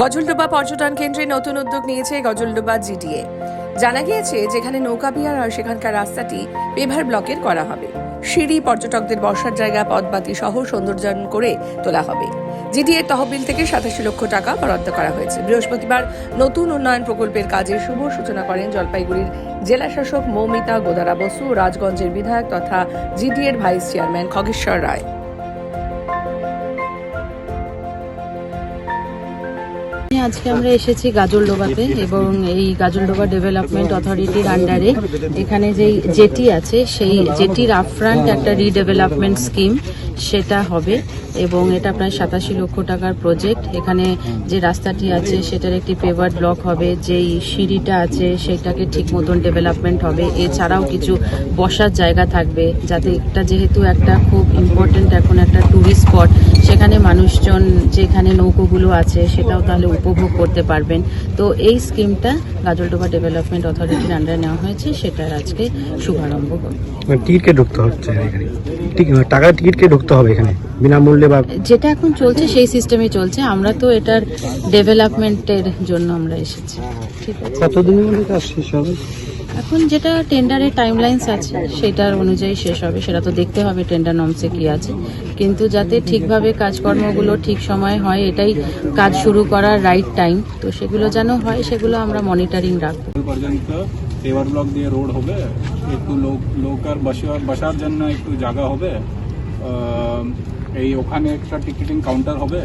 গজলডোবা পর্যটন কেন্দ্রে নতুন উদ্যোগ নিয়েছে গজলডোবা জিডিএ। জানা গিয়েছে যেখানে নৌকাবিহার হয় সেখানকার রাস্তাটি পেভার ব্লকের করা হবে। সিঁড়ি, পর্যটকদের বসার জায়গা, পথবাতি সহ সৌন্দর্যায়ন করে তোলা হবে। জিডিএ তহবিল থেকে 87 লক্ষ টাকা বরাদ্দ করা হয়েছে। বৃহস্পতিবার নতুন উন্নয়ন প্রকল্পের কাজের শুভ সূচনা করেন জলপাইগুড়ির জেলাশাসক মৌমিতা গোদারা বসু ও রাজগঞ্জের বিধায়ক তথা জিডিএর ভাইস চেয়ারম্যান খগেশ্বর রায়। আজকে আমরা এসেছি গাজলডোবাতে এবং এই গাজলডোবা ডেভেলপমেন্ট অথরিটির আন্ডারে এখানে যে জেটি আছে সেই জেটির আপফ্রন্ট একটা রিডেভেলপমেন্ট স্কিম সেটা হবে এবং এটা প্রায় 87 লক্ষ টাকার প্রজেক্ট। এখানে যে রাস্তাটি আছে সেটার একটি পেভার ব্লক হবে, যেই সিঁড়িটা আছে সেটাকে ঠিক মতন ডেভেলপমেন্ট হবে। এছাড়াও কিছু বসার জায়গা থাকবে, যাতে এটা যেহেতু একটা খুব ইম্পর্টেন্ট এখন একটা ট্যুরিস্ট স্পট, সেখানে মানুষজন যেখানে নৌকোগুলো আছে সেটাও তাহলে উপভোগ করতে পারবেন। তো এই স্কিমটা গাজলডোবা ডেভেলপমেন্ট অথরিটির আন্ডারে নেওয়া হয়েছে, সেটার আজকে শুভারম্ভ হবে। টিকিটকে ঢুকতে হচ্ছে এখানে, টাকা টিকিটকে ঢুকতে হবে এখানে বিনামূল্যে, বা যেটা এখন চলছে সেই সিস্টেমে চলছে। আমরা তো এটার ডেভেলপমেন্টের জন্য আমরা এসেছি। ঠিক আছে, কতদিনের মধ্যে কাজ শেষ হবে? এখন যেটা টেন্ডারের টাইমলাইন্স আছে সেটার অনুযায়ী শেষ হবে, সেটা তো দেখতে হবে টেন্ডার নর্মসে কি আছে। কিন্তু যাতে ঠিকভাবে কাজকর্মগুলো ঠিক সময় হয়, এটাই কাজ শুরু করার রাইট টাইম। তো সেগুলো যেন হয় সেগুলো আমরা মনিটরিং রাখবো। পর্যন্ত পেভার ব্লক দিয়ে রোড হবে, একটু লোকার বসার জন্য একটু জায়গা হবে, এই ওখানে একটা টিকিটিং কাউন্টার হবে।